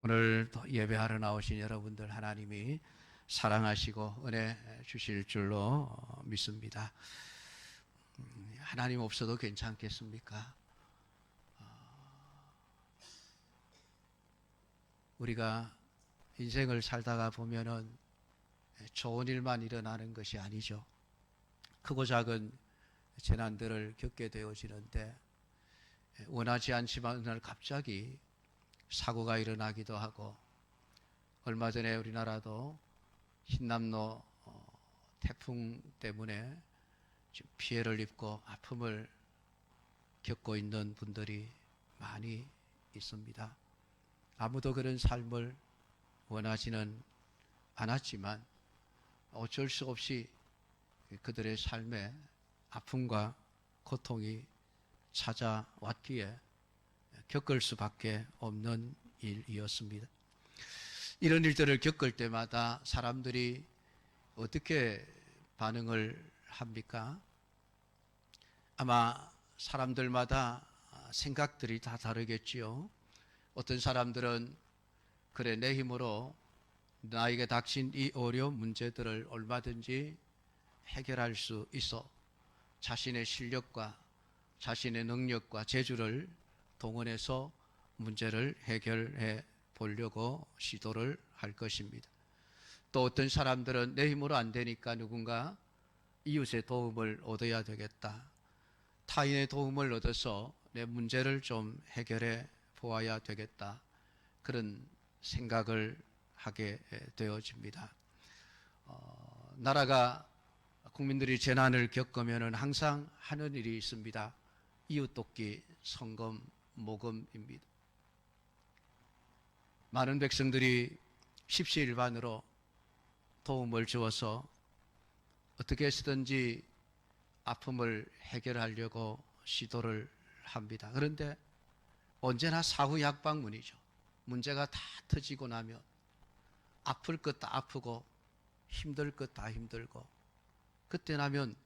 오늘 또 예배하러 나오신 여러분들 하나님이 사랑하시고 은혜 주실 줄로 믿습니다. 하나님 없어도 괜찮겠습니까? 우리가 인생을 살다가 보면은 좋은 일만 일어나는 것이 아니죠. 크고 작은 재난들을 겪게 되어지는데 원하지 않지만 어느 날 갑자기 사고가 일어나기도 하고, 얼마 전에 우리나라도 흰남노 태풍 때문에 지금 피해를 입고 아픔을 겪고 있는 분들이 많이 있습니다. 아무도 그런 삶을 원하지는 않았지만 어쩔 수 없이 그들의 삶에 아픔과 고통이 찾아왔기에 겪을 수밖에 없는 일이었습니다. 이런 일들을 겪을 때마다 사람들이 어떻게 반응을 합니까? 아마 사람들마다 생각들이 다 다르겠지요. 어떤 사람들은 그래, 내 힘으로 나에게 닥친 이 어려운 문제들을 얼마든지 해결할 수 있어 자신의 실력과 자신의 능력과 재주를 동원해서 문제를 해결해 보려고 시도를 할 것입니다. 또 어떤 사람들은 내 힘으로 안 되니까 누군가 이웃의 도움을 얻어야 되겠다, 타인의 도움을 얻어서 내 문제를 좀 해결해 보아야 되겠다, 그런 생각을 하게 되어집니다. 나라가, 국민들이 재난을 겪으면 항상 하는 일이 있습니다. 이웃 돕기, 성금, 모금입니다. 많은 백성들이 십시일반으로 도움을 주어서 어떻게 해서든지 아픔을 해결하려고 시도를 합니다. 그런데 언제나 사후 약방문이죠. 문제가 다 터지고 나면 아플 것 다 아프고 힘들 것 다 힘들고, 그때 나면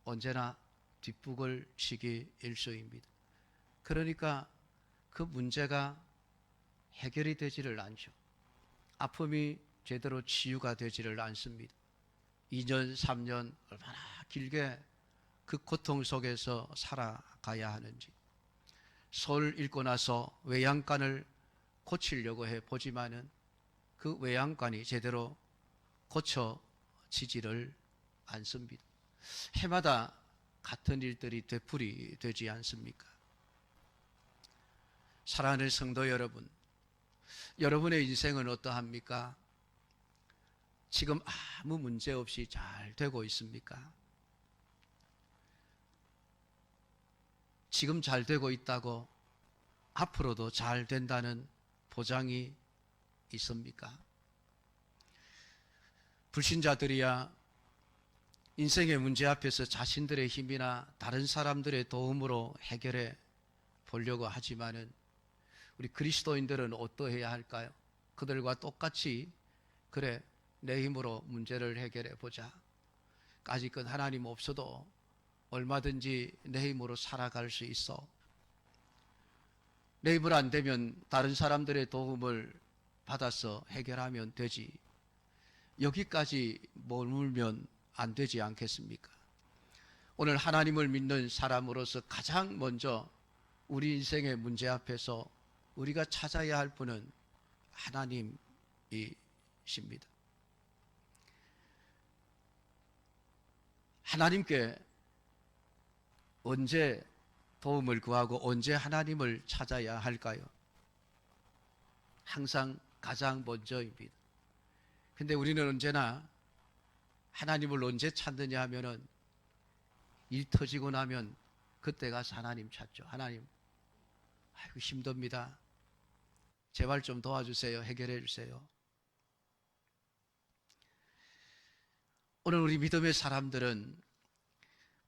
언제나 뒷북을 치기 일쑤입니다. 그러니까 그 문제가 해결이 되지를 않죠. 아픔이 제대로 치유가 되지를 않습니다. 2년, 3년 얼마나 길게 그 고통 속에서 살아가야 하는지. 소를 잃고 나서 외양간을 고치려고 해보지만은 그 외양간이 제대로 고쳐지지를 않습니다. 해마다 같은 일들이 되풀이 되지 않습니까? 사랑하는 성도 여러분, 여러분의 인생은 어떠합니까? 지금 아무 문제 없이 잘 되고 있습니까? 지금 잘 되고 있다고 앞으로도 잘 된다는 보장이 있습니까? 불신자들이야 인생의 문제 앞에서 자신들의 힘이나 다른 사람들의 도움으로 해결해 보려고 하지만은, 우리 그리스도인들은 어떠해야 할까요? 그들과 똑같이 그래, 내 힘으로 문제를 해결해 보자, 까짓건 하나님 없어도 얼마든지 내 힘으로 살아갈 수 있어, 내 힘으로 안 되면 다른 사람들의 도움을 받아서 해결하면 되지, 여기까지 머물면 안 되지 않겠습니까? 오늘 하나님을 믿는 사람으로서 가장 먼저 우리 인생의 문제 앞에서 우리가 찾아야 할 분은 하나님이십니다. 하나님께 언제 도움을 구하고 언제 하나님을 찾아야 할까요? 항상 가장 먼저입니다. 근데 우리는 언제나 하나님을 언제 찾느냐 하면은 일 터지고 나면 그때 가서 하나님 찾죠. 하나님, 아이고 힘듭니다, 제발 좀 도와주세요, 해결해 주세요. 오늘 우리 믿음의 사람들은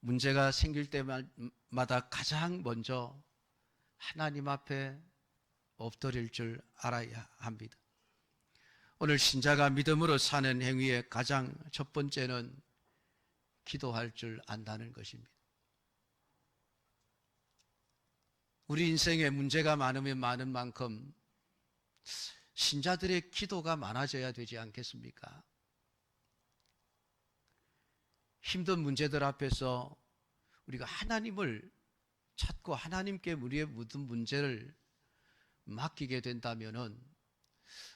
문제가 생길 때마다 가장 먼저 하나님 앞에 엎드릴 줄 알아야 합니다. 오늘 신자가 믿음으로 사는 행위의 가장 첫 번째는 기도할 줄 안다는 것입니다. 우리 인생에 문제가 많으면 많은 만큼 신자들의 기도가 많아져야 되지 않겠습니까? 힘든 문제들 앞에서 우리가 하나님을 찾고 하나님께 우리의 모든 문제를 맡기게 된다면은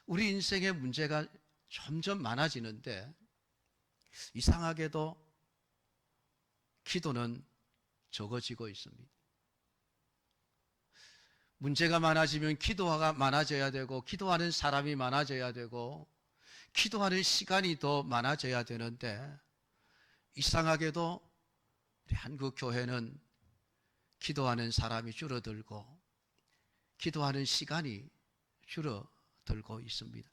우리 인생의 문제가 점점 많아지는데 이상하게도 기도는 적어지고 있습니다. 문제가 많아지면 기도가 많아져야 되고 기도하는 사람이 많아져야 되고 기도하는 시간이 더 많아져야 되는데 이상하게도 우리 한국 교회는 기도하는 사람이 줄어들고 기도하는 시간이 줄어들고 있습니다.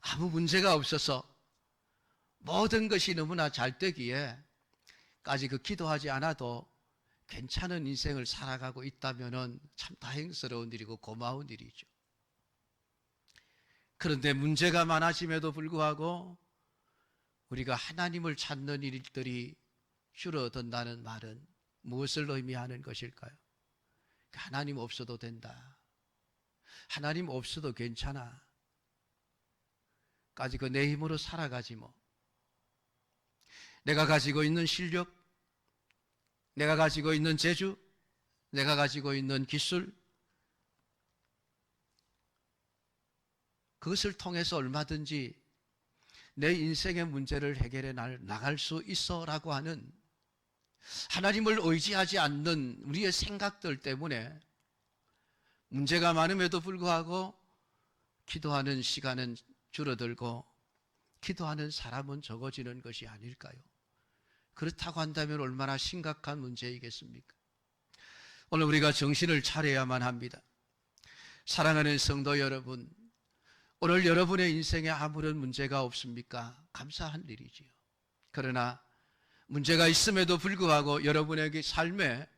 아무 문제가 없어서 모든 것이 너무나 잘 되기에 까지 기도하지 않아도 괜찮은 인생을 살아가고 있다면 참 다행스러운 일이고 고마운 일이죠. 그런데 문제가 많아짐에도 불구하고 우리가 하나님을 찾는 일들이 줄어든다는 말은 무엇을 의미하는 것일까요? 하나님 없어도 된다. 하나님 없어도 괜찮아. 까지 내 힘으로 살아가지 뭐. 내가 가지고 있는 실력, 내가 가지고 있는 재주, 내가 가지고 있는 기술, 그것을 통해서 얼마든지 내 인생의 문제를 해결해 나갈 수 있어라고 하는 하나님을 의지하지 않는 우리의 생각들 때문에 문제가 많음에도 불구하고 기도하는 시간은 줄어들고 기도하는 사람은 적어지는 것이 아닐까요? 그렇다고 한다면 얼마나 심각한 문제이겠습니까? 오늘 우리가 정신을 차려야만 합니다. 사랑하는 성도 여러분, 오늘 여러분의 인생에 아무런 문제가 없습니까? 감사한 일이지요. 그러나 문제가 있음에도 불구하고 여러분에게 삶에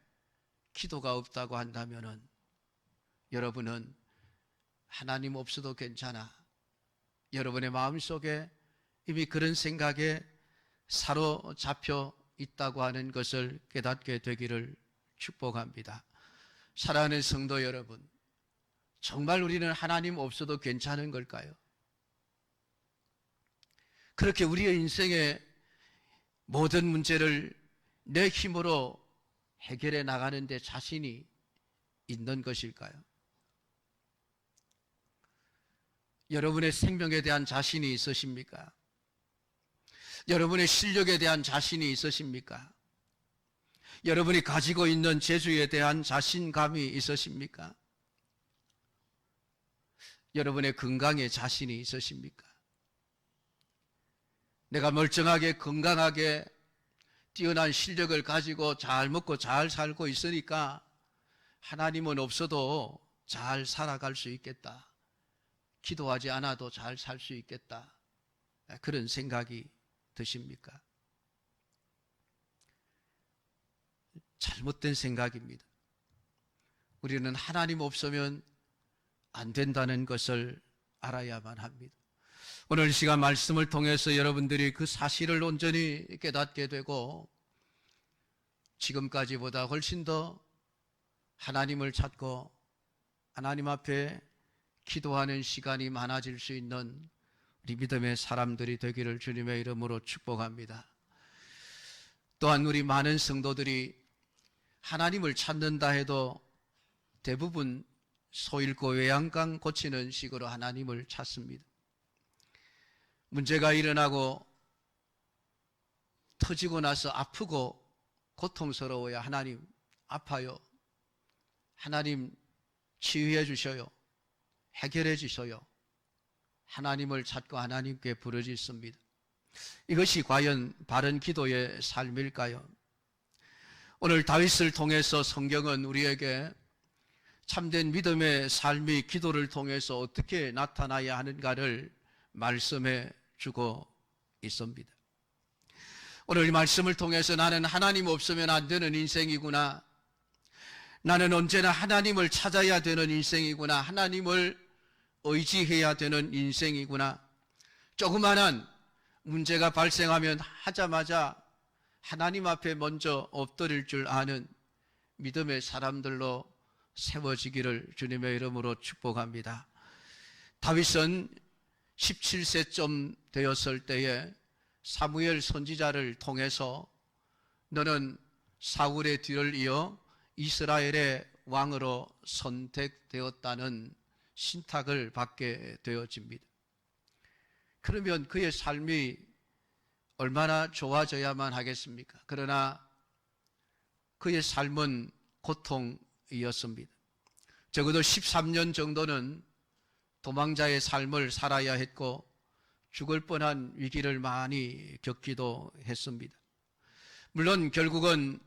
기도가 없다고 한다면 여러분은 하나님 없어도 괜찮아. 여러분의 마음속에 이미 그런 생각에 사로잡혀 있다고 하는 것을 깨닫게 되기를 축복합니다. 사랑하는 성도 여러분, 정말 우리는 하나님 없어도 괜찮은 걸까요? 그렇게 우리의 인생의 모든 문제를 내 힘으로 해결해 나가는 데 자신이 있는 것일까요? 여러분의 생명에 대한 자신이 있으십니까? 여러분의 실력에 대한 자신이 있으십니까? 여러분이 가지고 있는 재주에 대한 자신감이 있으십니까? 여러분의 건강에 자신이 있으십니까? 내가 멀쩡하게 건강하게 뛰어난 실력을 가지고 잘 먹고 잘 살고 있으니까 하나님은 없어도 잘 살아갈 수 있겠다. 기도하지 않아도 잘 살 수 있겠다. 그런 생각이 드십니까? 잘못된 생각입니다. 우리는 하나님 없으면 안 된다는 것을 알아야만 합니다. 오늘 이 시간 말씀을 통해서 여러분들이 그 사실을 온전히 깨닫게 되고 지금까지보다 훨씬 더 하나님을 찾고 하나님 앞에 기도하는 시간이 많아질 수 있는 우리 믿음의 사람들이 되기를 주님의 이름으로 축복합니다. 또한 우리 많은 성도들이 하나님을 찾는다 해도 대부분 소잃고 외양간 고치는 식으로 하나님을 찾습니다. 문제가 일어나고 터지고 나서 아프고 고통스러워야 하나님 아파요. 하나님 치유해 주셔요. 해결해 주셔요. 하나님을 찾고 하나님께 부르짖습니다. 이것이 과연 바른 기도의 삶일까요? 오늘 다윗을 통해서 성경은 우리에게 참된 믿음의 삶이 기도를 통해서 어떻게 나타나야 하는가를 말씀해 주고 있습니다. 오늘 이 말씀을 통해서 나는 하나님 없으면 안 되는 인생이구나. 나는 언제나 하나님을 찾아야 되는 인생이구나. 하나님을 의지해야 되는 인생이구나. 조그마한 문제가 발생하면 하자마자 하나님 앞에 먼저 엎드릴 줄 아는 믿음의 사람들로 세워지기를 주님의 이름으로 축복합니다. 다윗은 17세쯤 되었을 때에 사무엘 선지자를 통해서 너는 사울의 뒤를 이어 이스라엘의 왕으로 선택되었다는 신탁을 받게 되어집니다. 그러면 그의 삶이 얼마나 좋아져야만 하겠습니까? 그러나 그의 삶은 고통이었습니다. 적어도 13년 정도는 도망자의 삶을 살아야 했고 죽을 뻔한 위기를 많이 겪기도 했습니다. 물론 결국은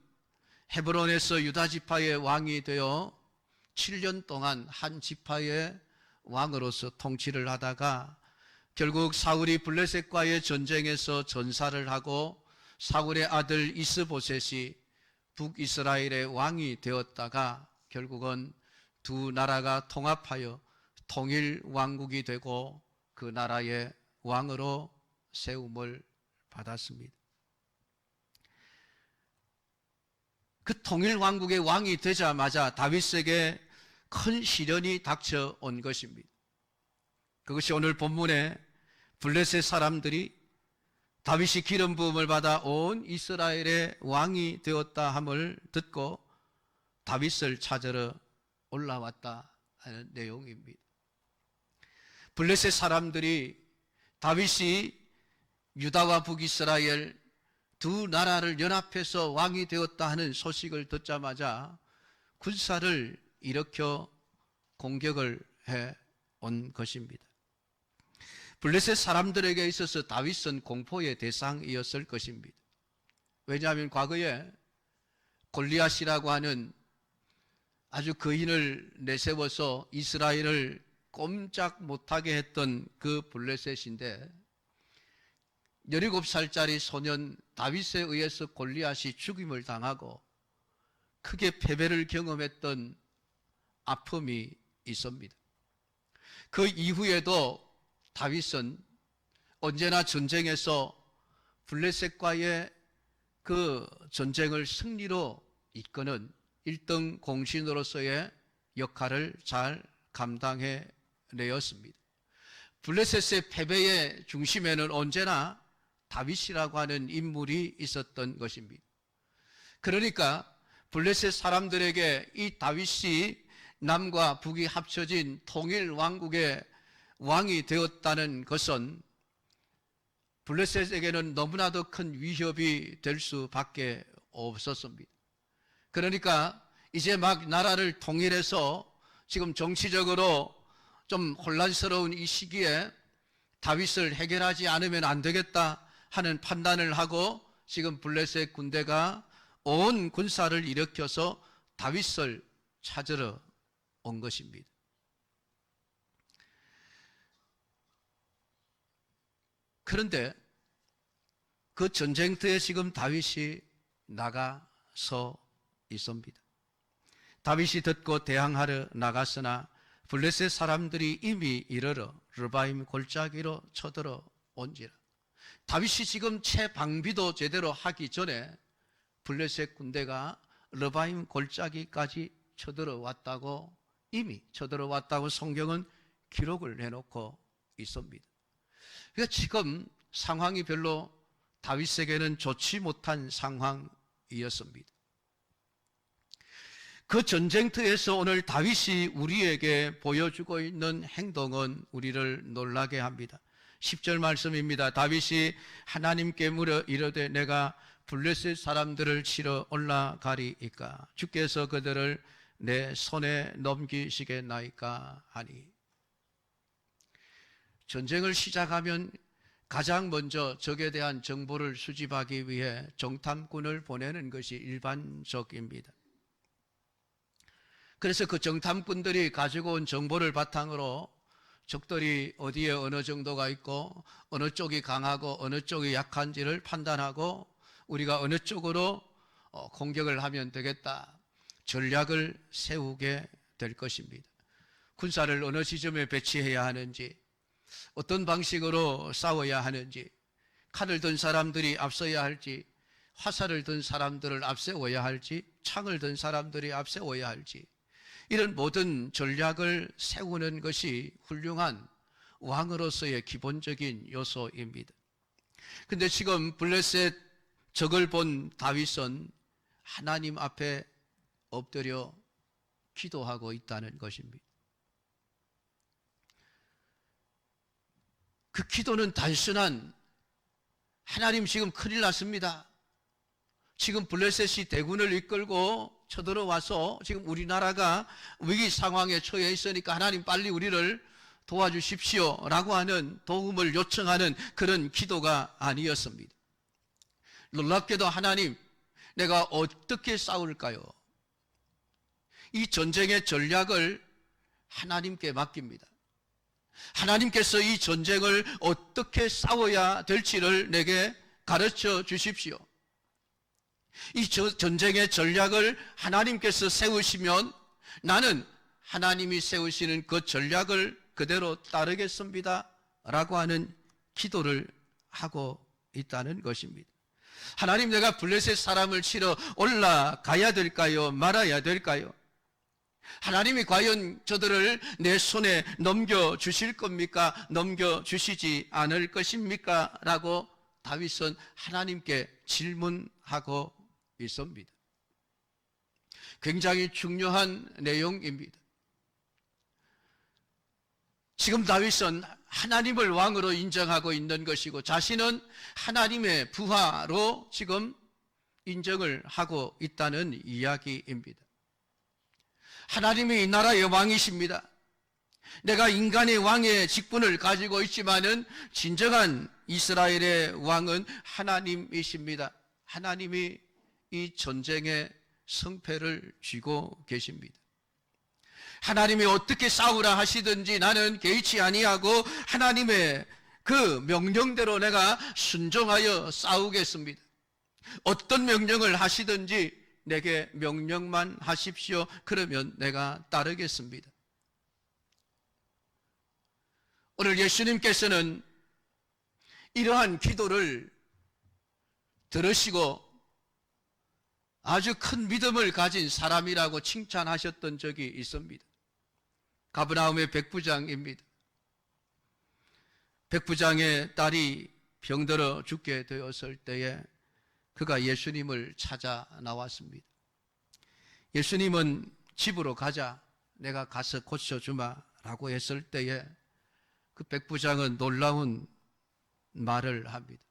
헤브론에서 유다 지파의 왕이 되어 7년 동안 한 지파의 왕으로서 통치를 하다가 결국 사울이 블레셋과의 전쟁에서 전사를 하고 사울의 아들 이스보셋이 북이스라엘의 왕이 되었다가 결국은 두 나라가 통합하여 통일 왕국이 되고 그 나라의 왕으로 세움을 받았습니다. 그 통일 왕국의 왕이 되자마자 다윗에게 큰 시련이 닥쳐온 것입니다. 그것이 오늘 본문에 블레셋 사람들이 다윗이 기름 부음을 받아 온 이스라엘의 왕이 되었다 함을 듣고 다윗을 찾으러 올라왔다 하는 내용입니다. 블레셋 사람들이 다윗이 유다와 북이스라엘 두 나라를 연합해서 왕이 되었다 하는 소식을 듣자마자 군사를 일으켜 공격을 해 온 것입니다. 블레셋 사람들에게 있어서 다윗은 공포의 대상이었을 것입니다. 왜냐하면 과거에 골리앗이라고 하는 아주 거인을 내세워서 이스라엘을 꼼짝 못하게 했던 그 블레셋인데 17살짜리 소년 다윗에 의해서 골리앗이 죽임을 당하고 크게 패배를 경험했던 아픔이 있습니다. 그 이후에도 다윗은 언제나 전쟁에서 블레셋과의 그 전쟁을 승리로 이끄는 1등 공신으로서의 역할을 잘 감당해 내었습니다. 블레셋의 패배의 중심에는 언제나 다윗이라고 하는 인물이 있었던 것입니다. 그러니까 블레셋 사람들에게 이 다윗이 남과 북이 합쳐진 통일 왕국의 왕이 되었다는 것은 블레셋에게는 너무나도 큰 위협이 될 수밖에 없었습니다. 그러니까 이제 막 나라를 통일해서 지금 정치적으로 좀 혼란스러운 이 시기에 다윗을 해결하지 않으면 안 되겠다 하는 판단을 하고 지금 블레셋 군대가 온 군사를 일으켜서 다윗을 찾으러 온 것입니다. 그런데 그 전쟁터에 지금 다윗이 나가서 있습니다. 다윗이 듣고 대항하러 나갔으나 블레셋 사람들이 이미 이르러 르바임 골짜기로 쳐들어 온지라. 다윗이 지금 채 방비도 제대로 하기 전에 블레셋 군대가 르바임 골짜기까지 쳐들어 왔다고 이미 쳐들어 왔다고 성경은 기록을 해놓고 있습니다. 그러니까 지금 상황이 별로 다윗에게는 좋지 못한 상황이었습니다. 그 전쟁터에서 오늘 다윗이 우리에게 보여주고 있는 행동은 우리를 놀라게 합니다. 10절 말씀입니다. 다윗이 하나님께 물어 이르되 내가 블레셋 사람들을 치러 올라가리이까 주께서 그들을 내 손에 넘기시겠나이까 하니. 전쟁을 시작하면 가장 먼저 적에 대한 정보를 수집하기 위해 정탐꾼을 보내는 것이 일반적입니다. 그래서 그 정탐꾼들이 가지고 온 정보를 바탕으로 적들이 어디에 어느 정도가 있고 어느 쪽이 강하고 어느 쪽이 약한지를 판단하고 우리가 어느 쪽으로 공격을 하면 되겠다, 전략을 세우게 될 것입니다. 군사를 어느 지점에 배치해야 하는지, 어떤 방식으로 싸워야 하는지, 칼을 든 사람들이 앞서야 할지, 화살을 든 사람들을 앞세워야 할지, 창을 든 사람들이 앞세워야 할지, 이런 모든 전략을 세우는 것이 훌륭한 왕으로서의 기본적인 요소입니다. 근데 지금 블레셋 적을 본 다윗은 하나님 앞에 엎드려 기도하고 있다는 것입니다. 그 기도는 단순한 하나님 지금 큰일 났습니다. 지금 블레셋이 대군을 이끌고 쳐들어와서 지금 우리나라가 위기 상황에 처해 있으니까 하나님 빨리 우리를 도와주십시오 라고 하는 도움을 요청하는 그런 기도가 아니었습니다. 놀랍게도 하나님, 내가 어떻게 싸울까요? 이 전쟁의 전략을 하나님께 맡깁니다. 하나님께서 이 전쟁을 어떻게 싸워야 될지를 내게 가르쳐 주십시오. 이 전쟁의 전략을 하나님께서 세우시면 나는 하나님이 세우시는 그 전략을 그대로 따르겠습니다 라고 하는 기도를 하고 있다는 것입니다. 하나님, 내가 블레셋 사람을 치러 올라가야 될까요? 말아야 될까요? 하나님이 과연 저들을 내 손에 넘겨주실 겁니까? 넘겨주시지 않을 것입니까? 라고 다윗은 하나님께 질문하고 있습니다. 굉장히 중요한 내용입니다. 지금 다윗은 하나님을 왕으로 인정하고 있는 것이고 자신은 하나님의 부하로 지금 인정을 하고 있다는 이야기입니다. 하나님이 이 나라의 왕이십니다. 내가 인간의 왕의 직분을 가지고 있지만은 진정한 이스라엘의 왕은 하나님이십니다. 하나님이 이 전쟁의 승패를 쥐고 계십니다. 하나님이 어떻게 싸우라 하시든지 나는 개의치 아니하고 하나님의 그 명령대로 내가 순종하여 싸우겠습니다. 어떤 명령을 하시든지 내게 명령만 하십시오. 그러면 내가 따르겠습니다. 오늘 예수님께서는 이러한 기도를 들으시고 아주 큰 믿음을 가진 사람이라고 칭찬하셨던 적이 있습니다. 가버나움의 백부장입니다. 백부장의 딸이 병들어 죽게 되었을 때에 그가 예수님을 찾아 나왔습니다. 예수님은 집으로 가자, 내가 가서 고쳐주마 라고 했을 때에 그 백부장은 놀라운 말을 합니다.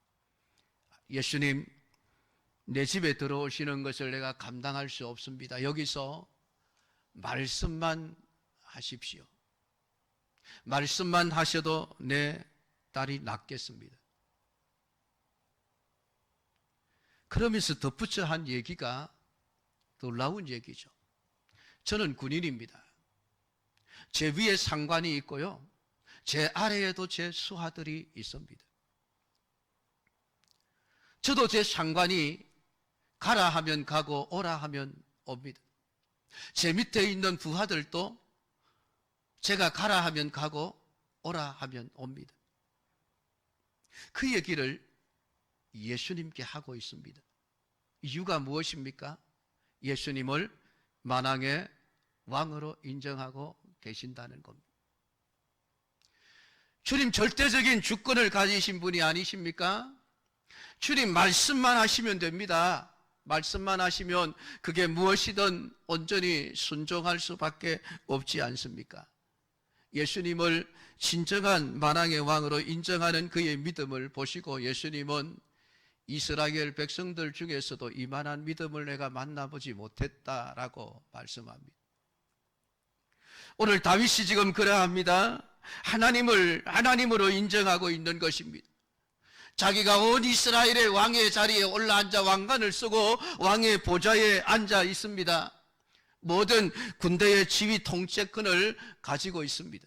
예수님, 내 집에 들어오시는 것을 내가 감당할 수 없습니다. 여기서 말씀만 하십시오. 말씀만 하셔도 내 딸이 낫겠습니다. 그러면서 덧붙여 한 얘기가 놀라운 얘기죠. 저는 군인입니다. 제 위에 상관이 있고요. 제 아래에도 제 수하들이 있습니다. 저도 제 상관이 가라 하면 가고 오라 하면 옵니다. 제 밑에 있는 부하들도 제가 가라 하면 가고 오라 하면 옵니다. 그 얘기를 예수님께 하고 있습니다. 이유가 무엇입니까? 예수님을 만왕의 왕으로 인정하고 계신다는 겁니다. 주님 절대적인 주권을 가지신 분이 아니십니까? 주님 말씀만 하시면 됩니다. 말씀만 하시면 그게 무엇이든 온전히 순종할 수밖에 없지 않습니까? 예수님을 진정한 만왕의 왕으로 인정하는 그의 믿음을 보시고 예수님은 이스라엘 백성들 중에서도 이만한 믿음을 내가 만나보지 못했다라고 말씀합니다. 오늘 다윗이 지금 그러합니다. 하나님을 하나님으로 인정하고 있는 것입니다. 자기가 온 이스라엘의 왕의 자리에 올라앉아 왕관을 쓰고 왕의 보좌에 앉아 있습니다. 모든 군대의 지휘 통제권을 가지고 있습니다.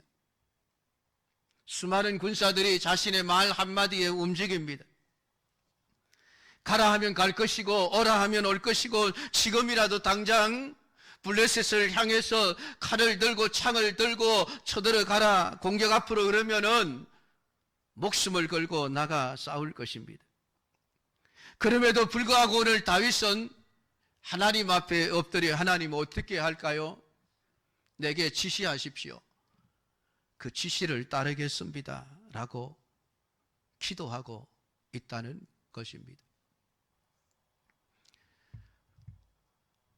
수많은 군사들이 자신의 말 한마디에 움직입니다. 가라 하면 갈 것이고 오라 하면 올 것이고 지금이라도 당장 블레셋을 향해서 칼을 들고 창을 들고 쳐들어가라 공격 앞으로 그러면은 목숨을 걸고 나가 싸울 것입니다. 그럼에도 불구하고 오늘 다윗은 하나님 앞에 엎드려 하나님 어떻게 할까요? 내게 지시하십시오. 그 지시를 따르겠습니다 라고 기도하고 있다는 것입니다.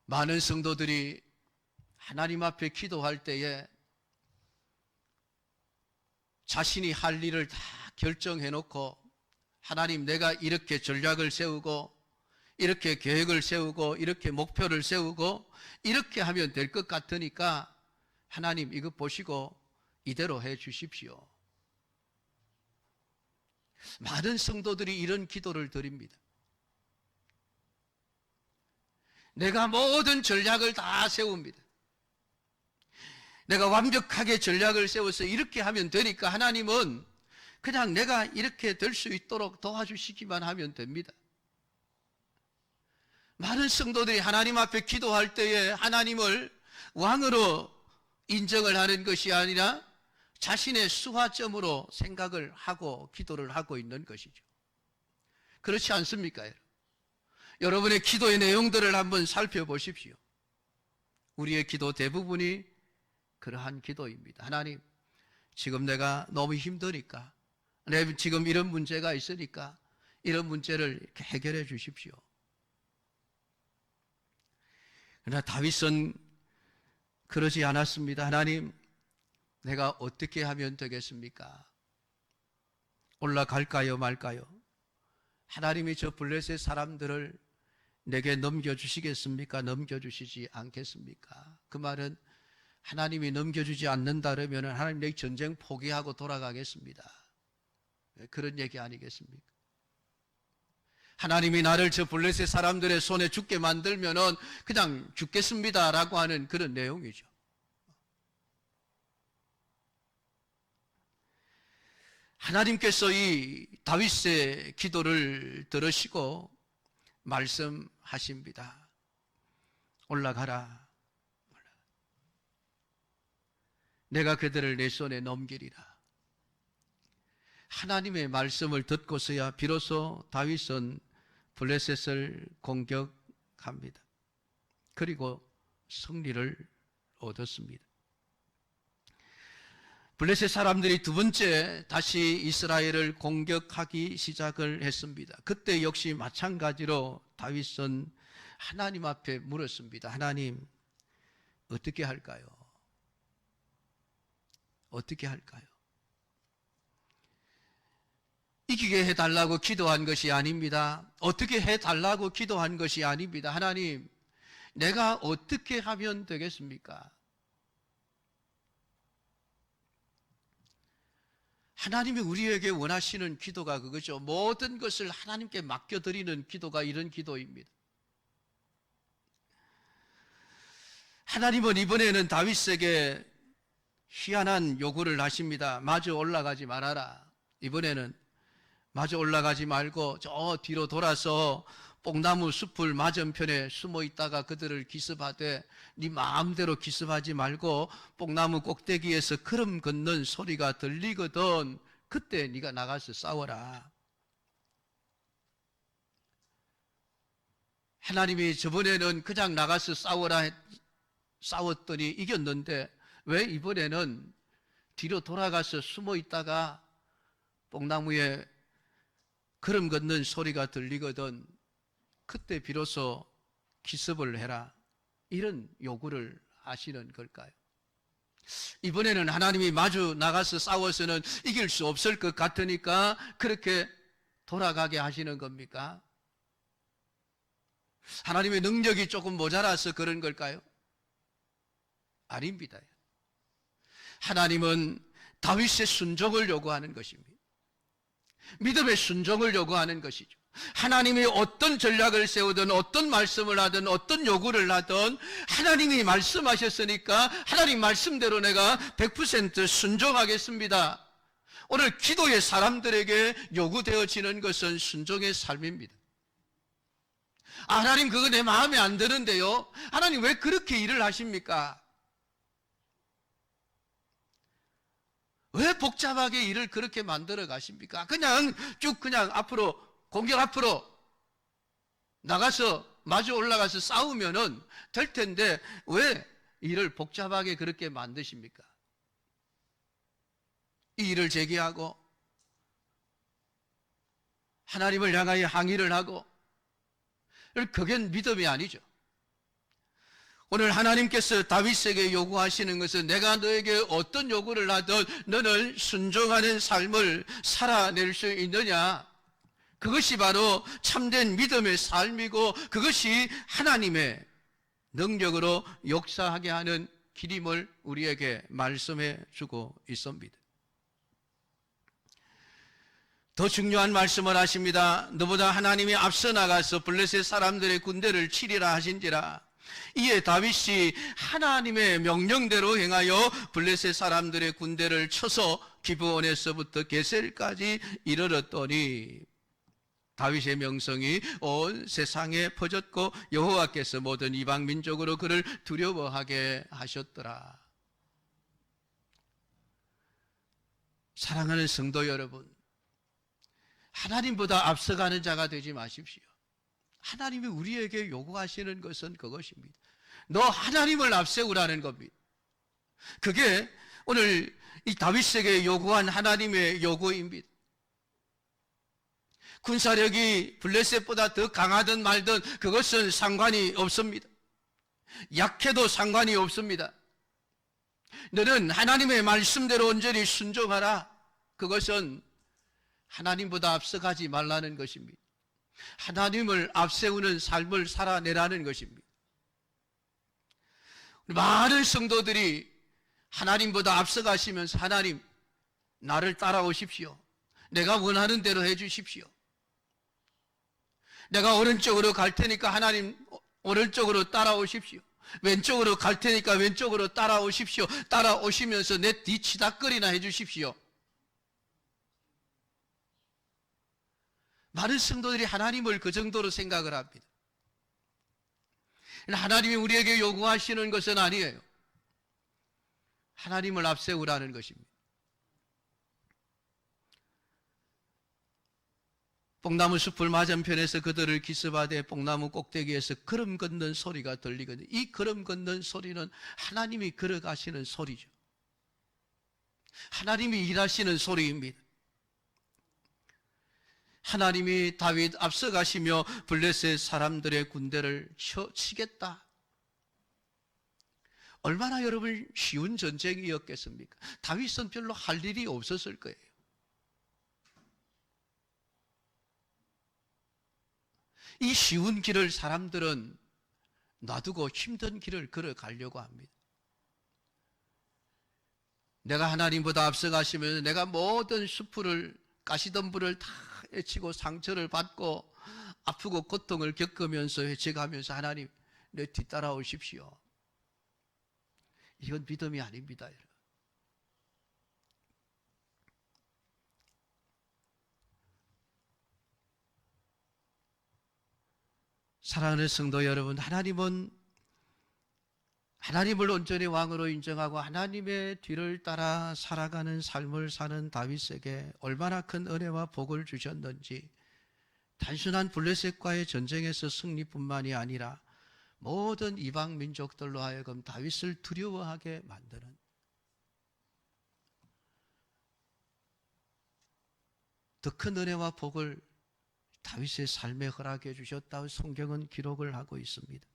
많은 성도들이 하나님 앞에 기도할 때에 자신이 할 일을 다 결정해 놓고 하나님, 내가 이렇게 전략을 세우고 이렇게 계획을 세우고 이렇게 목표를 세우고 이렇게 하면 될 것 같으니까 하나님 이것 보시고 이대로 해 주십시오. 많은 성도들이 이런 기도를 드립니다. 내가 모든 전략을 다 세웁니다. 내가 완벽하게 전략을 세워서 이렇게 하면 되니까 하나님은 그냥 내가 이렇게 될 수 있도록 도와주시기만 하면 됩니다. 많은 성도들이 하나님 앞에 기도할 때에 하나님을 왕으로 인정을 하는 것이 아니라 자신의 수화점으로 생각을 하고 기도를 하고 있는 것이죠. 그렇지 않습니까, 여러분? 여러분의 기도의 내용들을 한번 살펴보십시오. 우리의 기도 대부분이 그러한 기도입니다. 하나님, 지금 내가 너무 힘드니까, 지금 이런 문제가 있으니까 이런 문제를 이렇게 해결해 주십시오. 그러나 다윗은 그러지 않았습니다. 하나님, 내가 어떻게 하면 되겠습니까? 올라갈까요, 말까요? 하나님이 저 블레셋 사람들을 내게 넘겨주시겠습니까? 넘겨주시지 않겠습니까? 그 말은 하나님이 넘겨주지 않는다 그러면 하나님, 내 전쟁 포기하고 돌아가겠습니다. 그런 얘기 아니겠습니까? 하나님이 나를 저 블레셋 사람들의 손에 죽게 만들면 그냥 죽겠습니다라고 하는 그런 내용이죠. 하나님께서 이 다윗의 기도를 들으시고 말씀하십니다. 올라가라. 내가 그들을 내 손에 넘기리라. 하나님의 말씀을 듣고서야 비로소 다윗은 블레셋을 공격합니다. 그리고 승리를 얻었습니다. 블레셋 사람들이 두 번째 다시 이스라엘을 공격하기 시작을 했습니다. 그때 역시 마찬가지로 다윗은 하나님 앞에 물었습니다. 하나님, 어떻게 할까요? 어떻게 할까요? 이기게 해달라고 기도한 것이 아닙니다. 어떻게 해달라고 기도한 것이 아닙니다. 하나님, 내가 어떻게 하면 되겠습니까? 하나님이 우리에게 원하시는 기도가 그거죠. 모든 것을 하나님께 맡겨드리는 기도가 이런 기도입니다. 하나님은 이번에는 다윗에게 희한한 요구를 하십니다. 마저 올라가지 말아라. 이번에는 마저 올라가지 말고 저 뒤로 돌아서 뽕나무 숲을 맞은편에 숨어 있다가 그들을 기습하되, 네 마음대로 기습하지 말고 뽕나무 꼭대기에서 걸음 걷는 소리가 들리거든 그때 네가 나가서 싸워라. 하나님이 저번에는 그냥 나가서 싸워라 싸웠더니 이겼는데 왜 이번에는 뒤로 돌아가서 숨어 있다가 뽕나무에 걸음 걷는 소리가 들리거든 그때 비로소 기습을 해라, 이런 요구를 하시는 걸까요? 이번에는 하나님이 마주 나가서 싸워서는 이길 수 없을 것 같으니까 그렇게 돌아가게 하시는 겁니까? 하나님의 능력이 조금 모자라서 그런 걸까요? 아닙니다. 하나님은 다윗의 순종을 요구하는 것입니다. 믿음의 순종을 요구하는 것이죠. 하나님이 어떤 전략을 세우든 어떤 말씀을 하든 어떤 요구를 하든 하나님이 말씀하셨으니까 하나님 말씀대로 내가 100% 순종하겠습니다. 오늘 기도의 사람들에게 요구되어지는 것은 순종의 삶입니다. 하나님, 그거 내 마음에 안 드는데요. 하나님, 왜 그렇게 일을 하십니까? 왜 복잡하게 일을 그렇게 만들어 가십니까? 그냥 쭉 그냥 앞으로 공격 앞으로 나가서 마주 올라가서 싸우면은 될 텐데 왜 일을 복잡하게 그렇게 만드십니까? 이의를 제기하고 하나님을 향하여 항의를 하고, 그게 믿음이 아니죠. 오늘 하나님께서 다윗에게 요구하시는 것은 내가 너에게 어떤 요구를 하든 너는 순종하는 삶을 살아낼 수 있느냐, 그것이 바로 참된 믿음의 삶이고 그것이 하나님의 능력으로 역사하게 하는 길임을 우리에게 말씀해 주고 있습니다. 더 중요한 말씀을 하십니다. 너보다 하나님이 앞서 나가서 블레셋 사람들의 군대를 치리라 하신지라. 이에 다윗이 하나님의 명령대로 행하여 블레셋 사람들의 군대를 쳐서 기브온에서부터 게셀까지 이르렀더니 다윗의 명성이 온 세상에 퍼졌고 여호와께서 모든 이방 민족으로 그를 두려워하게 하셨더라. 사랑하는 성도 여러분, 하나님보다 앞서가는 자가 되지 마십시오. 하나님이 우리에게 요구하시는 것은 그것입니다. 너 하나님을 앞세우라는 겁니다. 그게 오늘 이 다윗에게 요구한 하나님의 요구입니다. 군사력이 블레셋보다 더 강하든 말든 그것은 상관이 없습니다. 약해도 상관이 없습니다. 너는 하나님의 말씀대로 온전히 순종하라. 그것은 하나님보다 앞서가지 말라는 것입니다. 하나님을 앞세우는 삶을 살아내라는 것입니다. 많은 성도들이 하나님보다 앞서가시면서 하나님, 나를 따라오십시오. 내가 원하는 대로 해주십시오. 내가 오른쪽으로 갈 테니까 하나님 오른쪽으로 따라오십시오. 왼쪽으로 갈 테니까 왼쪽으로 따라오십시오. 따라오시면서 내 뒤치다거리나 해주십시오. 많은 성도들이 하나님을 그 정도로 생각을 합니다. 하나님이 우리에게 요구하시는 것은 아니에요. 하나님을 앞세우라는 것입니다. 뽕나무 숲을 맞은편에서 그들을 기습하되 뽕나무 꼭대기에서 걸음 걷는 소리가 들리거든요. 이 걸음 걷는 소리는 하나님이 걸어가시는 소리죠. 하나님이 일하시는 소리입니다. 하나님이 다윗 앞서가시며 블레셋 사람들의 군대를 치겠다. 얼마나 여러분 쉬운 전쟁이었겠습니까? 다윗은 별로 할 일이 없었을 거예요. 이 쉬운 길을 사람들은 놔두고 힘든 길을 걸어가려고 합니다. 내가 하나님보다 앞서가시면 내가 모든 수풀을 가시덤불을 다 헤치고 상처를 받고 아프고 고통을 겪으면서 헤쳐가면서 하나님 내 뒤따라오십시오. 이건 믿음이 아닙니다. 여러분. 사랑하는 성도 여러분, 하나님은 하나님을 온전히 왕으로 인정하고 하나님의 뒤를 따라 살아가는 삶을 사는 다윗에게 얼마나 큰 은혜와 복을 주셨는지, 단순한 블레셋과의 전쟁에서 승리뿐만이 아니라 모든 이방 민족들로 하여금 다윗을 두려워하게 만드는 더 큰 은혜와 복을 다윗의 삶에 허락해 주셨다고 성경은 기록을 하고 있습니다.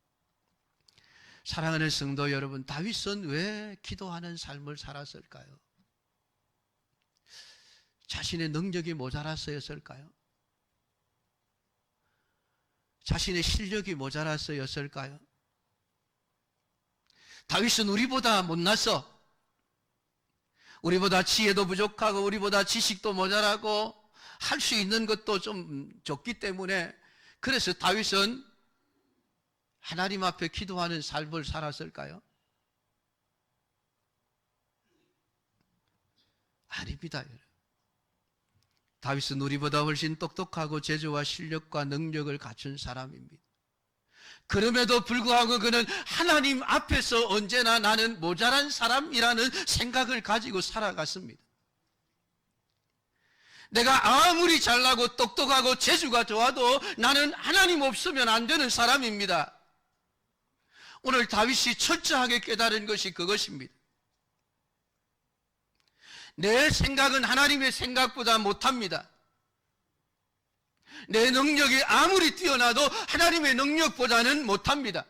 사랑하는 성도 여러분, 다윗은 왜 기도하는 삶을 살았을까요? 자신의 능력이 모자라서였을까요? 자신의 실력이 모자라서였을까요? 다윗은 우리보다 못나서, 우리보다 지혜도 부족하고 우리보다 지식도 모자라고 할 수 있는 것도 좀 적기 때문에, 그래서 다윗은 하나님 앞에 기도하는 삶을 살았을까요? 아닙니다. 다윗은 우리보다 훨씬 똑똑하고 재주와 실력과 능력을 갖춘 사람입니다. 그럼에도 불구하고 그는 하나님 앞에서 언제나 나는 모자란 사람이라는 생각을 가지고 살아갔습니다. 내가 아무리 잘나고 똑똑하고 재주가 좋아도 나는 하나님 없으면 안 되는 사람입니다. 오늘 다윗이 철저하게 깨달은 것이 그것입니다. 내 생각은 하나님의 생각보다 못합니다. 내 능력이 아무리 뛰어나도 하나님의 능력보다는 못합니다.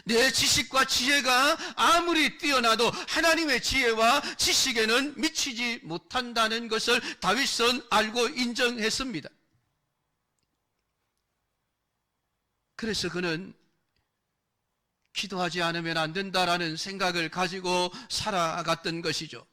내 지식과 지혜가 아무리 뛰어나도 하나님의 지혜와 지식에는 미치지 못한다는 것을 다윗은 알고 인정했습니다. 그래서 그는 기도하지 않으면 안 된다라는 생각을 가지고 살아갔던 것이죠.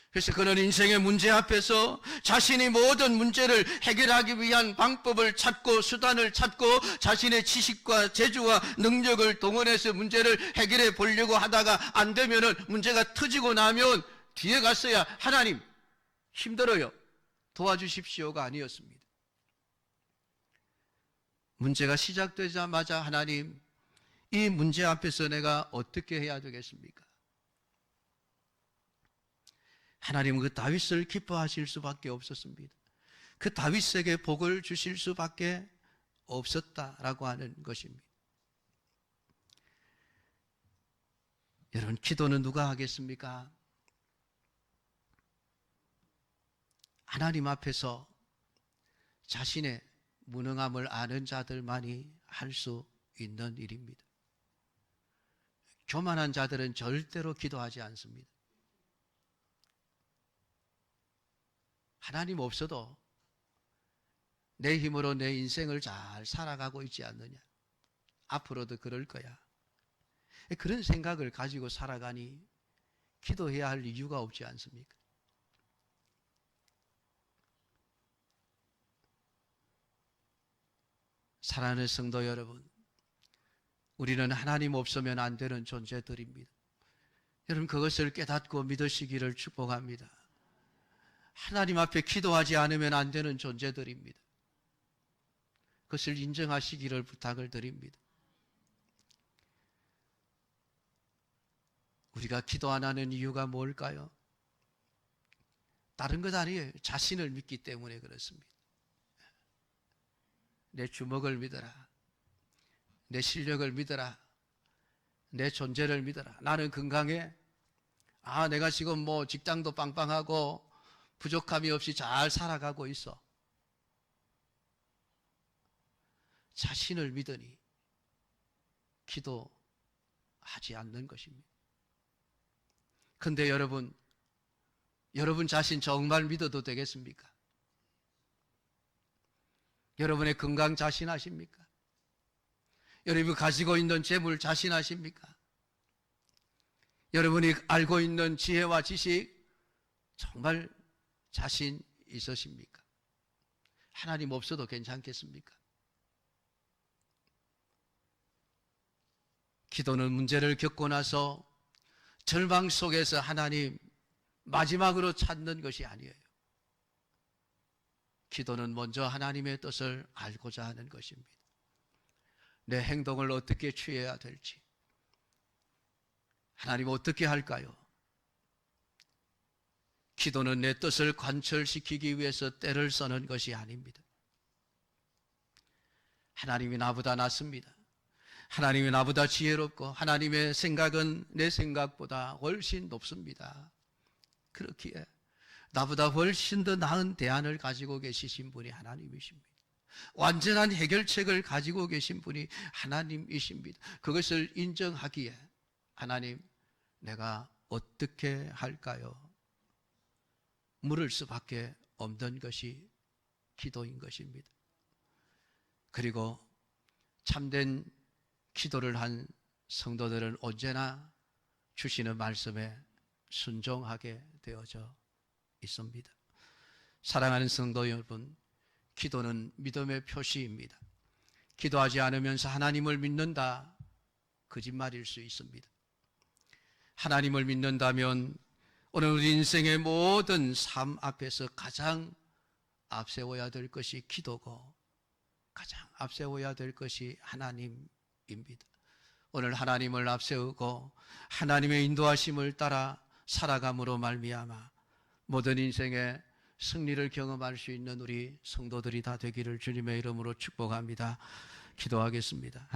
그래서 그는 인생의 문제 앞에서 자신이 모든 문제를 해결하기 위한 방법을 찾고 수단을 찾고 자신의 지식과 재주와 능력을 동원해서 문제를 해결해 보려고 하다가 안 되면은 문제가 터지고 나면 뒤에 갔어야 하나님 힘들어요, 도와주십시오가 아니었습니다. 문제가 시작되자마자 하나님, 이 문제 앞에서 내가 어떻게 해야 되겠습니까? 하나님은 그 다윗을 기뻐하실 수밖에 없었습니다. 그 다윗에게 복을 주실 수밖에 없었다라고 하는 것입니다. 여러분, 기도는 누가 하겠습니까? 하나님 앞에서 자신의 무능함을 아는 자들만이 할 수 있는 일입니다. 교만한 자들은 절대로 기도하지 않습니다. 하나님 없어도 내 힘으로 내 인생을 잘 살아가고 있지 않느냐, 앞으로도 그럴 거야, 그런 생각을 가지고 살아가니 기도해야 할 이유가 없지 않습니까? 사랑하는 성도 여러분, 우리는 하나님 없으면 안 되는 존재들입니다. 여러분, 그것을 깨닫고 믿으시기를 축복합니다. 하나님 앞에 기도하지 않으면 안 되는 존재들입니다. 그것을 인정하시기를 부탁을 드립니다. 우리가 기도 안 하는 이유가 뭘까요? 다른 것 아니에요. 자신을 믿기 때문에 그렇습니다. 내 주먹을 믿어라, 내 실력을 믿어라, 내 존재를 믿어라. 나는 건강해. 내가 지금 뭐 직장도 빵빵하고 부족함이 없이 잘 살아가고 있어. 자신을 믿으니 기도하지 않는 것입니다. 그런데 여러분 자신 정말 믿어도 되겠습니까? 여러분의 건강 자신하십니까? 여러분이 가지고 있는 재물 자신하십니까? 여러분이 알고 있는 지혜와 지식 정말 자신 있으십니까? 하나님 없어도 괜찮겠습니까? 기도는 문제를 겪고 나서 절망 속에서 하나님 마지막으로 찾는 것이 아니에요. 기도는 먼저 하나님의 뜻을 알고자 하는 것입니다. 내 행동을 어떻게 취해야 될지, 하나님 어떻게 할까요? 기도는 내 뜻을 관철시키기 위해서 때를 써는 것이 아닙니다. 하나님이 나보다 낫습니다. 하나님이 나보다 지혜롭고 하나님의 생각은 내 생각보다 훨씬 높습니다. 그렇기에 나보다 훨씬 더 나은 대안을 가지고 계시신 분이 하나님이십니다. 완전한 해결책을 가지고 계신 분이 하나님이십니다. 그것을 인정하기에 하나님, 내가 어떻게 할까요? 물을 수밖에 없는 것이 기도인 것입니다. 그리고 참된 기도를 한 성도들은 언제나 주시는 말씀에 순종하게 되어져 있습니다. 사랑하는 성도 여러분, 기도는 믿음의 표시입니다. 기도하지 않으면서 하나님을 믿는다, 거짓말일 수 있습니다. 하나님을 믿는다면 오늘 우리 인생의 모든 삶 앞에서 가장 앞세워야 될 것이 기도고 가장 앞세워야 될 것이 하나님입니다. 오늘 하나님을 앞세우고 하나님의 인도하심을 따라 살아감으로 말미암아 모든 인생의 승리를 경험할 수 있는 우리 성도들이 다 되기를 주님의 이름으로 축복합니다. 기도하겠습니다.